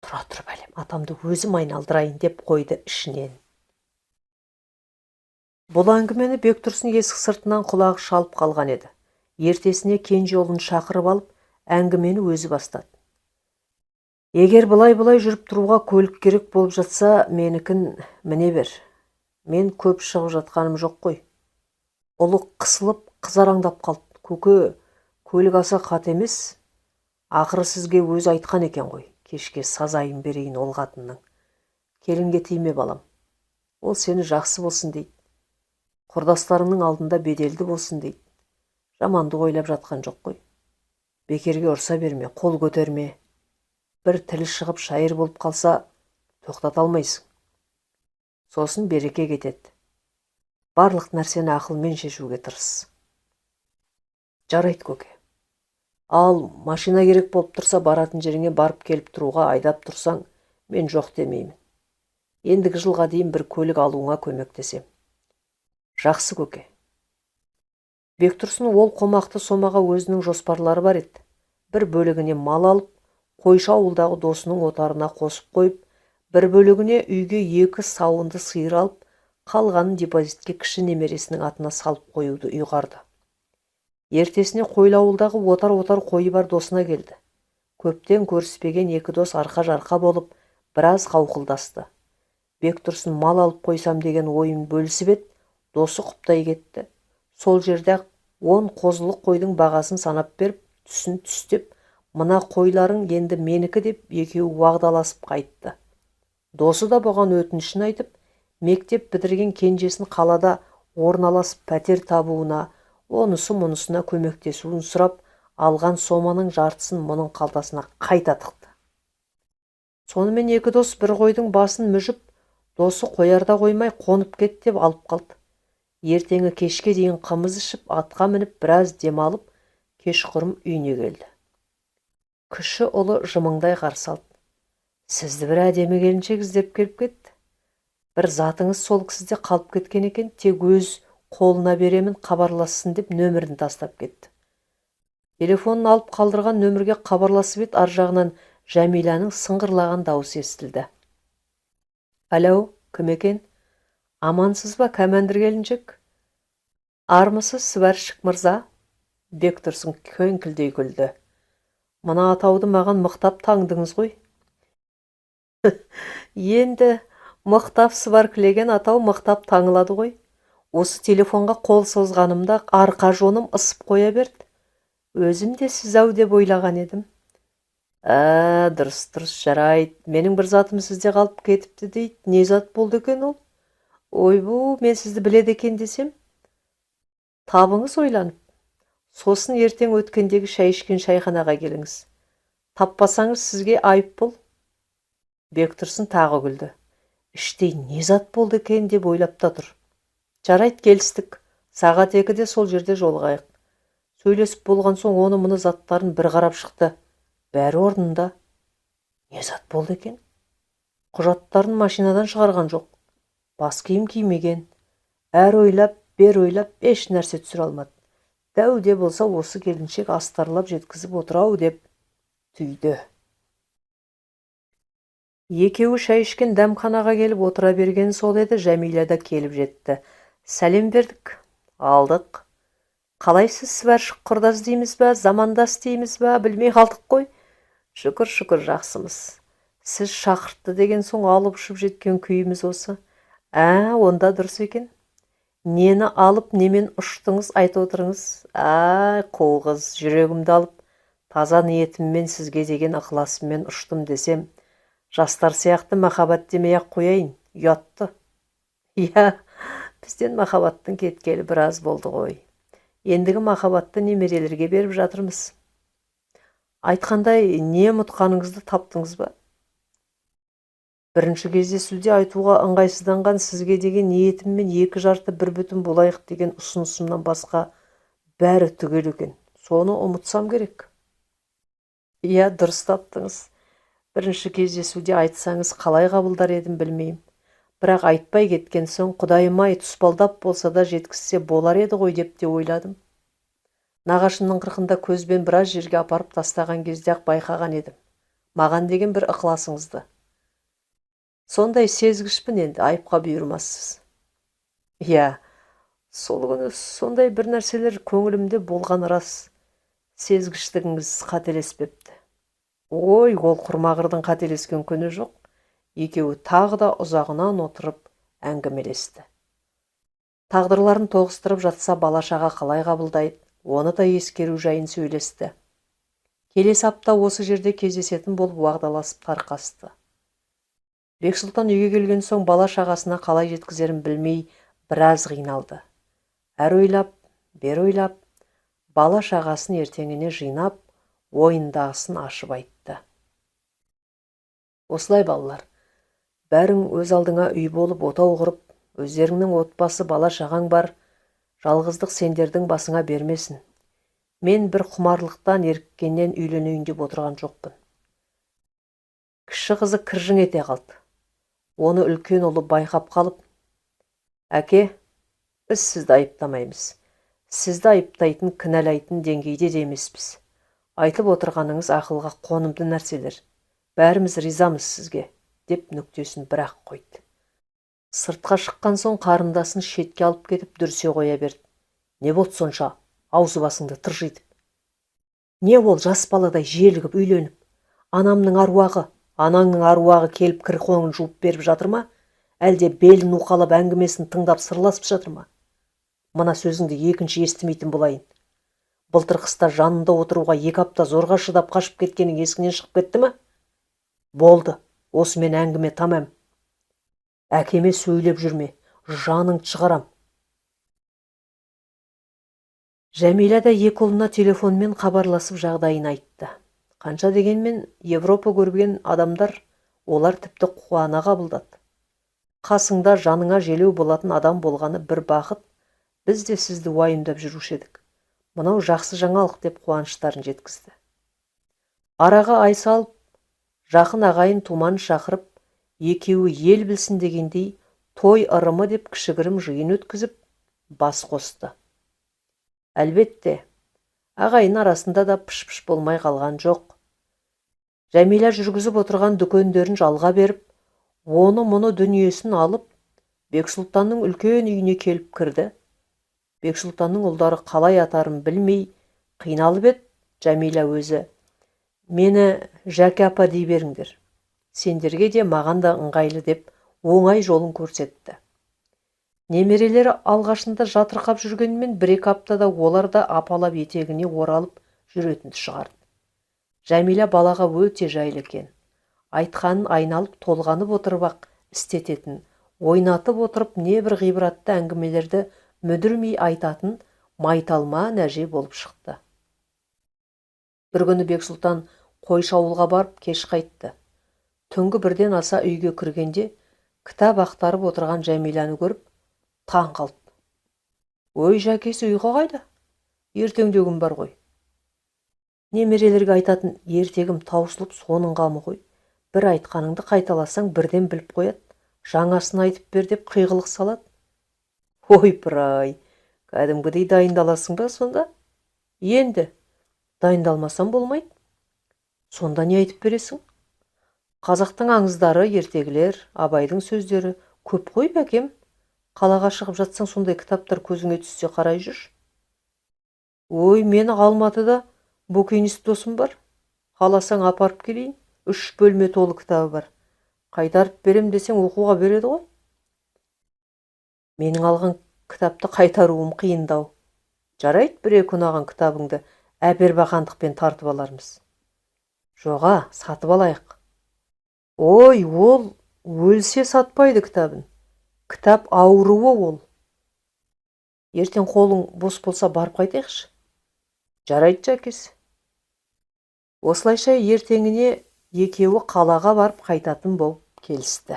Тұра тұр бәлем, атамды өзім айналдырайын деп қойды ішінен. Бұл әңгімені Бектұрсын есік сыртынан құлағы шалып қалған еді. Ертесіне кенже ұлын шақырып алып, әңгімені өзі бастады. Егер бұлай жүріп тұруға көлік керек болып жатса, менікін міне бер. Мен көп шығып жатқаным жоқ қой. Ұлы қысылып, қызараңдап қалды. Көке, көлік аса қат емес. Ақыры сізге өзі айтқан екен ғой. Кешке сазайын берейін ол қатынның. Келінге тиме балам. Ол сені жақсы болсын дейді. Құрдастарының алдында беделді болсын дейді. Жаманды ойлап жатқан жоқ қой. Бекерге ұрса берме, қол көтерме. Бір тілі шығып шайыр болып қалса, тоқтата алмайсың. Сосын береке кетеді. Барлық нәрсені ақылмен шешуге тырыс. Жарайды, көке. Ал машина керек болып тұрса, баратын жеріңе барып келіп тұруға айдап тұрсаң, мен жоқ демеймін. Ендігі жылға дейін бір көлік алуыңа көмектесем. Жақсы, көке. Бектұрсын ол қомақты сомаға өзінің жоспарлары бар еді. Бір бөлігіне мал алып, қойшы ауылдағы досының отарына қосып қойып, бір бөлігіне үйге 2 сауынды сиыр алып, қалғанын депозитке кіші немересінің атына салып қоюды ұйғарды. Ертесіне қойлы ауылдағы отар қойы бар досына келді. Көптен көріспеген 2 дос арқа-жарқа болып, біраз қауқылдасты. Бектұрсын мал алып қойсам деген ойын бөлісіп еді, досы құптай кетті. Сол жерде 10 қозылық қойдың бағасын санап беріп, түсін түстеп, мына қойларың енді менікі деп екеуі уағдаласып қайтты. Досы да бұған өтінішін айтып, мектеп бітірген кенжесін қалада орналасып пәтер табуына, онысы мұнысына көмектесуін сұрап, алған соманың жартысын мұның қалтасына қайта тықты. Сонымен 2 дос бір қойдың басын мүжіп, досы қоярда қоймай қонып кет деп алып қалды. Ертеңі кешке дейін қымыз ішіп, атқа мініп, біраз демалып, кешқұрым үйіне келді. Кіші ұлы жымыңдай қарсы алды. Сізді бір әдемі келіншек іздеп келіп кетті. Бір затыңыз сол кісіде қалып кеткен екен, тек өз қолына беремін, хабарлассын деп нөмірін тастап кетті. Телефонын алып қалдырған нөмірге хабарласып еді, ар жағынан Жәмиланың сыңғырлаған дауысы естілді. Алло, кім екен? Амансыз ба, кәмәндір келіншек? Армысыз, Сварщик мырза? Бектұрсын көңкілдей күлді. Мына атауды маған мықтап таңдыңыз ғой. Енді мықтап сваркілеген атау мықтап таңылады ғой. Осы телефонға қол созғанымда арқа жоным ысып қоя берді. Өзім де сіз ау деп ойлаған едім. Дұрыс, жарайды. Менің бір затым сізде қалып кетіпті дейді. Не зат болды екен ол? Ойбу, мен сізді біледі екен десем. Табыңыз ойланып. Сосын ертең өткендегі шай ішкен шайханаға келіңіз. Таппасаңыз сізге айып бол. Бектұрсын тағы күлді. Іштей не зат болды екен деп ойлап та тұр. Жарайт, келістік. Сағат 2-де сол жерде жолығайық. Сөйлесіп болған соң оны мұны заттарын бір қарап шықты. Бәрі орнында. Не зат болды екен? Құжаттарын машинадан шығарған жоқ. Бас киім кимеген. Әр ойлап, бер ойлап, еш нәрсе түсіре алмады. Дәуде болса осы келіншек астарлап жеткізіп отырау деп түйді. Екеуі шай ішкен дәмханаға келіп отыра берген сол еді, Жәмила да келіп жетті. Сәлем бердік, алдық. Қалайсыз, сібәршік құрдас дейміз бә, замандас дейміз бә, білмей қалдық қой. Шүкір, жақсымыз. Сіз шақыртты деген соң алып ұшып жеткен күйіміз осы. Онда дұрыс екен. Нені алып, немен ұштыңыз, айта отырыңыз. Қол қыз, жүрегімді алып, таза ниетіммен сізге деген ықыласыммен ұштым десем, жастар сияқты махаббат демей-ақ қояйын, ұятты. Бізден махаббаттың кеткелі біраз болды ғой. Ендігі махаббатты немерелерге беріп жатырмыз. Айтқандай, не ұмытқаныңызды таптыңыз ба? Бірінші кездесуде айтуға ыңғайсызданған сізге деген ниетіммен 2 жарты 1 бүтін болайық деген ұсынысымнан басқа бәрі түгел екен. Соны ұмытсам керек. Дұрыс таптыңыз. Бірінші кездесуде айтсаңыз қалай қабылдар едім білмеймін. Бірақ айтпай кеткен соң құдайым-ай, тұспалдап болса да жеткізсе болар еді ғой деп те ойладым. Нағашымның қырқында көзбен біраз жерге апарып тастаған кезде-ақ байқаған едім. Маған деген бір ықыласыңызды. Сондай сезгішпін, енді айыпқа бұйырмассыз. Сол күні сондай бір нәрселер көңілімде болған рас. Сезгіштігіңіз қателеспепті. Ол құрмағырдың қателескен күні жоқ. Екеуі тағы да ұзағынан отырып әңгімелесті. Тағдырларын тоғыстырып жатса бала-шаға қалай қабылдайды, оны да ескеру жайын сөйлесті. Келесі апта осы жерде кездесетін болып уағдаласып тарқасты. Бексұлтан үйге келген соң бала-шағасына қалай жеткізерін білмей біраз қиналды. Әр ойлап, бер ойлап, бала-шағасын ертеңіне жинап, ойындағысын ашып айтты. Осылай балалар, бәрің өз алдыңа үй болып отау құрып, өздеріңнің отбасы бала-шағаң бар, жалғыздық сендердің басыңа бермесін. Мен бір құмарлықтан еріккеннен үйленейін деп отырған жоқпын. Кіші қызы кіржің ете қалды. Оны үлкен ұлы байқап қалып, әке, біз сізді айыптамаймыз. Сізді айыптайтын, кінәлайтын деңгейде демеспіз. Айтып отырғаныңыз ақылға қонымды нәрселер. Бәріміз ризамыз сізге, деп нүктесін бірақ қойды. Сыртқа шыққан соң қарындасын шетке алып кетіп дүрсе қоя берді. Не болды сонша, аузы басыңды тыржитып? Не ол жас баладай желігіп үйленіп? Анамның аруағы, анаңның аруағы келіп кір-қоңын жуып беріп жатыр ма? Әлде белін уқалап әңгімесін тыңдап сырласып жатыр ма? Мына сөзіңді екінші естімейтін болайын. Былтыр қыста жанында отыруға 2 апта зорға шыдап қашып кеткенің есіңнен шығып кетті ме? Болды, осымен әңгіме тамам. Әкеме сөйлеп жүрме, жаның шығарам. Жәмила да 2 ұлына телефонмен хабарласып жағдайын айтты. Қанша дегенмен Европа көрген адамдар, олар тіпті қуана қабылдады. Қасыңда жаныңа желеу болатын адам болғаны бір бақыт, біз де сізді уайымдап жүруші едік. Мынау жақсы жаңалық деп қуаныштарын жеткізді. Араға ай салып, жақын ағайын туман шақырып, екеуі ел білсін дегендей той ырымы деп кішігірім жиын өткізіп, бас қосты. Әлбетте, ағайын арасында да пыш-пыш болмай қалған жоқ. Жәмила жүргізіп отырған дүкендерін жалға беріп, оны-мұны дүниесін алып, Бексұлтанның үлкен үйіне келіп кірді. Бексұлтанның ұлдары қалай атарын білмей қиналып еді. Жәмила өзі, мені Жәке апа дей беріңдер. Сендерге де маған да ыңғайлы деп оңай жолын көрсетті. Немерелері алғашында жатырқап жүргенмен 1-2 аптада олар да апалап етегіне оралып жүретінді шығарды. Жәмила балаға өте жайлы екен. Айтқанын айналып толғанып отырып-ақ істететін, ойнатып отырып небір ғибратты әңгімелерді мүдірмей айтатын майталма нәже болып шықты. Бір күні Бексұлтан қойшы ауылға барып кеш қайтты. Түнгі 1-ден аса үйге кіргенде кітап ақтарып отырған Жәмиланы көріп таң қалды. Ой, жәкесі ұйқы қайда? Ертеңде күн бар ғой. Немерелерге айтатын ертегім таусылып соның қамы ғой. Бір айтқаныңды қайталасаң бірден біліп қояды. Жаңасын айтып бер деп қиғылық салады. Ойпыр-ай, кәдімгідей дайындаласың ба сонда? Енді, дайындалмасам болмайды. Сонда не айтып бересің? Қазақтың аңыздары, ертегілер, Абайдың сөздері көп қой бәкем. Қалаға шығып жатсаң сондай кітаптар көзіңе түссе қарай жүр. Ой, мені Алматыда букинист досым бар. Қаласаң апарып келейін. 3 бөлме толы кітабы бар. Қайтарып берем десең оқуға береді ғой. Менің алған кітапты қайтаруым қиындау. Жарайды, бір-екі ұнаған кітабыңды әпербақандықпен тартып алармыз. Жоға, сатып алайық. Ой, ол өлсе сатпайды кітабын. Кітап ауруы ол. Ертең қолың бос болса барып қайтайықшы. Жарайды, жәкесі. Осылайша ертеңіне екеуі қалаға барып қайтатын болып келісті.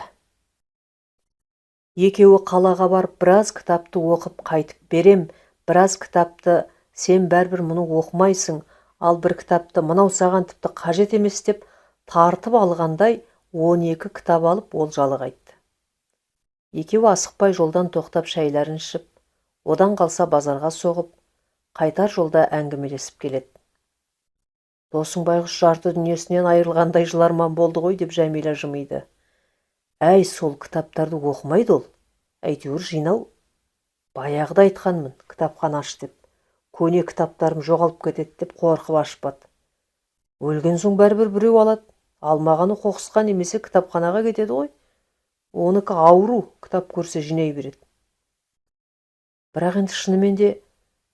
Екеуі қалаға барып біраз кітапты оқып қайтып берем, біраз кітапты сен бәрібір мұны оқымайсың, ал бір кітапты мынау саған тіпті қажет емес деп тартып алғандай 12 кітап алып олжалы қайтты. Екеуі асықпай жолдан тоқтап шәйлерін ішіп, одан қалса базарға соғып, қайтар жолда әңгімелесіп келеді. Досың байғұс жарты дүниесінен айырылғандай жыларман болды ғой деп Жәмила жымиды. Әй, сол кітаптарды оқымайды ол. Әйтеуір жинау. Баяғыда айтқанмын, кітапхана аш деп. Көне кітаптарым жоғалып кетеді деп қорқып ашпады. Өлген соң бәрібір біреу алады. Алмағаны қоқысқа немесе кітапханаға кетеді ғой. Оныкі ауру, кітап көрсе жинай береді. Бірақ енді шынымен де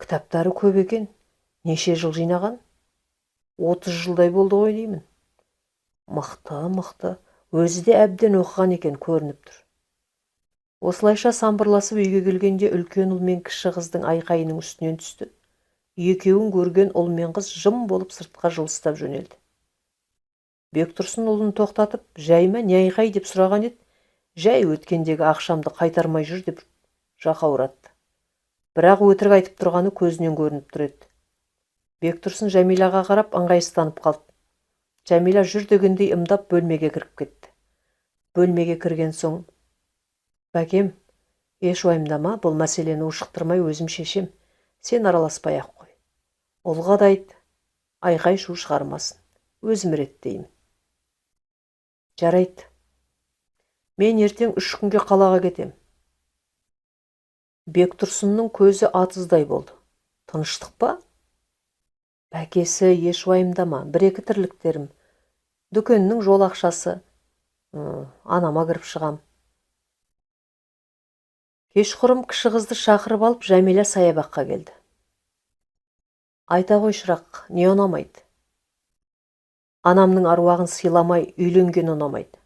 кітаптары көп екен. Неше жыл жинаған? 30 жылдай болды ғой деймін. Мықты. Өзі де әбден оқыған екен көрініп тұр. Осылайша самбырласып үйге келгенде үлкен ұл мен кіші қыздың айқайының үстінен түсті. Екеуін көрген ұл мен қыз жым болып сыртқа жылыстап жөнелді. Бектұрсын ұлын тоқтатып, жай ма, не айқай деп сұраған еді. Жай өткендегі ақшамды қайтармай жүр деп жақауратты. Бірақ өтірік айтып тұрғаны көзінен көрініп тұр еді. Бектұрсын Жәмилаға қарап ыңғайсызданып қалды. Жәмила жүр дегендей ымдап бөлмеге кіріп кетті. Бөлмеге кірген соң, бәкем, еш уайымдама, бұл мәселені ушықтырмай өзім шешем. Сен араласпай ақ қой. Ұлға да айт, айқай шу шығармасын. Өзім реттеймін. Жарайды. Мен ертең 3 күнге қалаға кетем. Бектұрсынның көзі атыздай болды. Тыныштық па? Бәкесі, еш уайымдама, 1-2 тірліктерім. Дүкеннің жол ақшасы. Анама кіріп шығам. Кешқұрым кіші қызды шақырып алып Жәмила саябаққа келді. Айта ғой шырақ, не ұнамайды? Анамның аруағын сыйламай үйленген ұнамайды.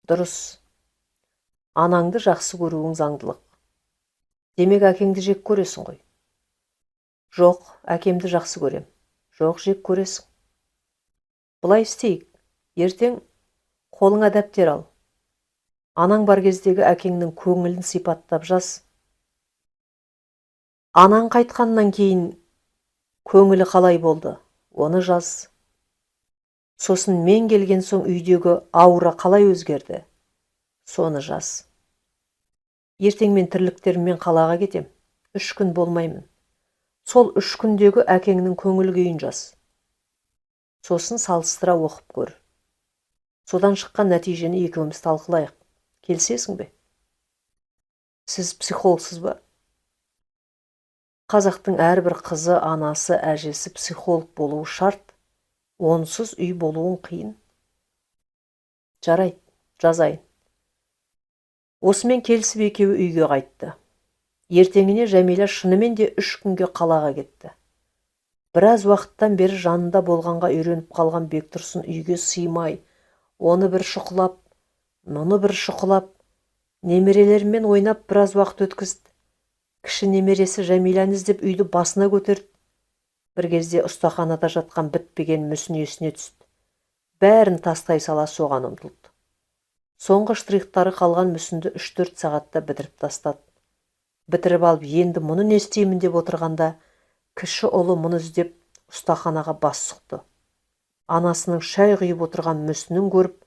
Дұрыс. Анаңды жақсы көруің заңдылық. Демек әкеңді жек көресің ғой. Жоқ, әкемді жақсы көрем. Жоқ, жек көресің. Бұлай істейік. Ертең қолыңа дәптер ал. Анаң бар кездегі әкеңнің көңілін сипаттап жаз. Анаң қайтқаннан кейін көңілі қалай болды, оны жаз. Сосын мен келген соң үйдегі аура қалай өзгерді, соны жаз. Ертең мен тірліктеріммен қалаға кетем. 3 күн болмаймын. Сол 3 күндегі әкеңнің көңіл күйін жаз. Сосын салыстыра оқып көр. Содан шыққан нәтижені екеуміз талқылайық. Келісесің бе? Сіз психологсыз ба? Қазақтың әрбір қызы, анасы, әжесі психолог болуы шарт. Онсыз үй болуың қиын. Жарайды, жазайын. Осымен келісіп екеуі үйге қайтты. Ертеңіне Жәмила шынымен де 3 күнге қалаға кетті. Біраз уақыттан бері жанында болғанға үйреніп қалған Бектұрсын үйге сыймай, оны бір шұқылап, мұны бір шұқылап, немерелерімен ойнап біраз уақыт өткізді. Кіші немересі Жәмиланы іздеп үйді басына көтерді. Бір кезде ұстаханада жатқан бітпеген мүсін есіне түсті. Бәрін тастай сала соған ұмтылды. Соңғы штрихтары қалған мүсінді 3-4 сағатта бітіріп тастады. Бітіріп алып енді мұны не істеймін деп отырғанда, кіші ұлы мұны іздеп ұстаханаға бас сұқты. Анасының шай құйып отырған мүсінін көріп,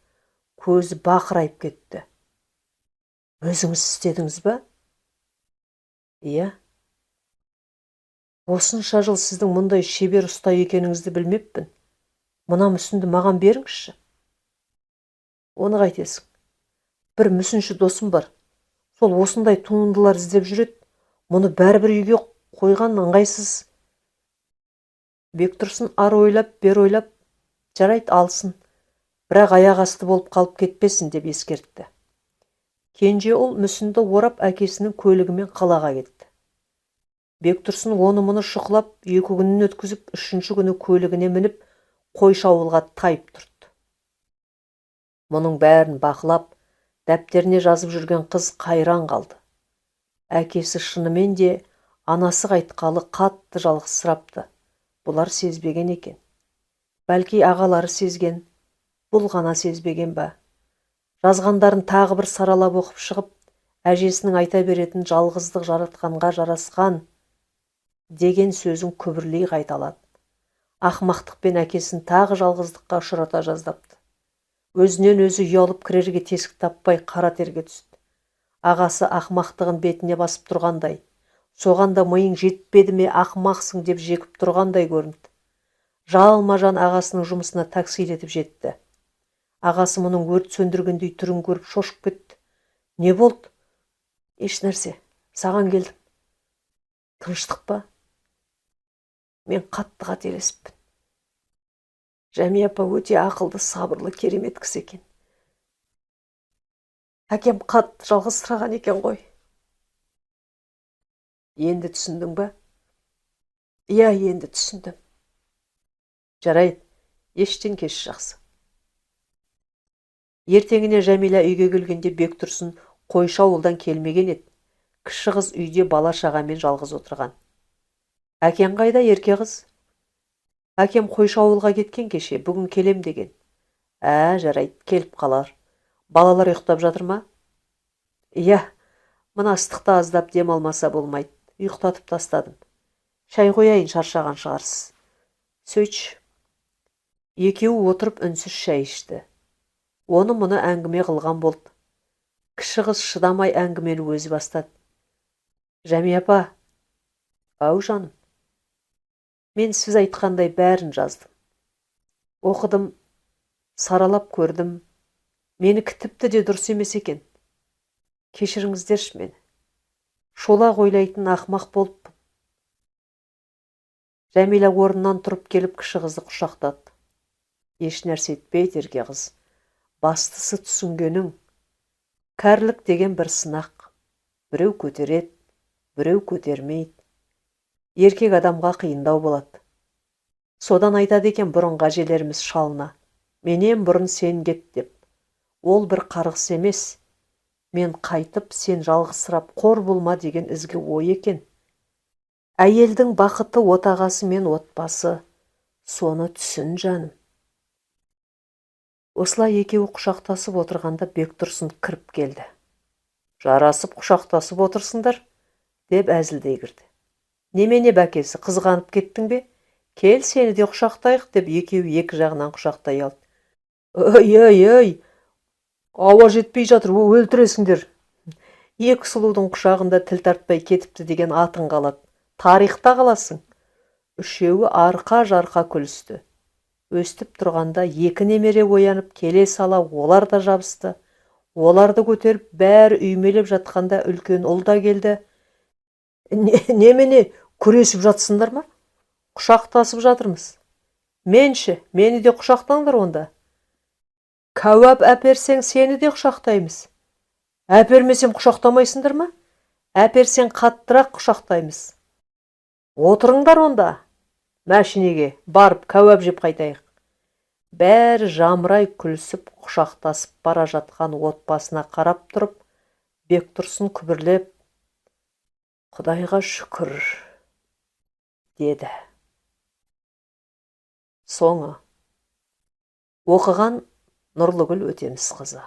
көзі бақырайып кетті. Өзіңіз істедіңіз ба? Иә. Осынша жыл сіздің мұндай шебер ұста екеніңізді білмеппін. Мына мүсінді маған беріңізші. Оны қайтесің? Бір мүсінші досым бар. Сол осындай туындылар іздеп жүреді. Мұны бәрібір үйге қойған ыңғайсыз. Бектұрсын ары ойлап, бер ойлап, жарайды алсын. Бірақ аяқ асты болып қалып кетпесін деп ескертті. Кенже ұл мүсінді орап әкесінің көлігімен қалаға кетті. Бектұрсын оны мұны шұқылап, 2 күнін өткізіп, 3-ші күні көлігіне мініп, Қойшы ауылға тайып тұрды. Мұның бәрін бақылап, дәптеріне жазып жүрген қыз қайран қалды. Әкесі шынымен де анасы қайтқалы қатты жалғызсырапты. Бұлар сезбеген екен. Бәлки ағалары сезген, бұл ғана сезбеген ба? Жазғандарын тағы бір саралап оқып шығып, әжесінің айта беретін жалғыздық жаратқанға жарасқан деген сөзін күбірлей қайталады. Ақмақтықпен әкесін тағы жалғыздыққа ұшырата жаздапты. Өзінен өзі ұялып кірерге тесік таппай қара терге түсті. Ағасы ақмақтығын бетіне басып тұрғандай, соғанда миың жетпеді ме ақмақсың деп жекіп тұрғандай көрінді. Жалма-жан ағасының жұмысына таксилетіп жетті. Ағасы мұның өрт сөндіргендей түрін көріп шошып кетті. Не болды? Еш нәрсе, саған келдім. Тыныштық па? Мен қатты қателесіппін. Жәмия апа өте ақылды, сабырлы, керемет кісі екен. Әкем қатты жалғызсыраған екен ғой. Енді түсіндің ба? Иә, енді түсіндім. Жарайды, ештен кеш жақсы. Ертеңіне Жәмила үйге келгенде Бектұрсын Қойшы ауылдан келмеген еді. Кіші қыз үйде бала шағамен жалғыз отырған. Әкең қайда, ерке қыз? Әкем Қойшы ауылға кеткен кеше, бүгін келем деген. Жарайды, келіп қалар. Балалар ұйықтап жатыр ма? Иә, мына ыстықта аздап демалмаса болмайды. Ұйықтатып тастадым. Шай қояйын, шаршаған шығарсыз. Сөйтші. Екеуі отырып үнсіз шай ішті. Оны мұны әңгіме қылған болды. Кіші қыз шыдамай әңгімені өзі бастады. Жәмия апа, ау жаным, мен сіз айтқандай бәрін жаздым. Оқыдым, саралап көрдім. Менікі тіпті де дұрыс емес екен. Кешіріңіздерші мені. Шолақ ойлайтын ақмақ болыппын. Жәмила орнынан тұрып келіп кіші қызды құшақтады. Еш нәрсе етпейді, ерке қыз. Бастысы түсінгенің. Кәрілік деген бір сынақ. Біреу көтереді, біреу көтермейді. Еркек адамға қиындау болады. Содан айтады екен бұрынғы әжелеріміз шалына. Менен бұрын сен кет деп. Ол бір қарғыс емес. Мен қайтып сен жалғызсырап қор болма деген ізгі ой екен. Әйелдің бақыты отағасы мен отбасы. Соны түсін, жаным. Осылай екеуі құшақтасып отырғанда Бектұрсын кіріп келді. Жарасып құшақтасып отырсыңдар, деп әзілдей кірді. Немене бәкесі, қызғанып кеттің бе? Кел, сені де құшақтайық деп екеуі екі жағынан құшақтай алды. Ой, ауа жетпей жатыр, өлтіресіңдер. Екі сұлудың құшағында тіл тартпай кетіпті деген атың қалады. Тарихта қаласың. Үшеуі арқа-жарқа күлісті. Өстіп тұрғанда екі немере оянып келе сала олар да жабысты. Оларды көтеріп бәрі үймелеп жатқанда үлкен ұл да келді. Немене күресіп жатсыңдар ма? Құшақтасып жатырмыз. Менші, мені де құшақтаңдар онда. Кәуап әперсең сені де құшақтаймыз. Әпермесем құшақтамайсыңдар ма? Әперсең қаттырақ құшақтаймыз. Отырыңдар онда. Мәшинеге барып кәуап жеп қайтайық. Бәрі жамырай күлсіп құшақтасып бара жатқан отбасына қарап тұрып, Бектұрсын күбірлеп, Құдайға шүкір, деді. Соңы. Оқыған Нұрлыгүл Өтемісқызы.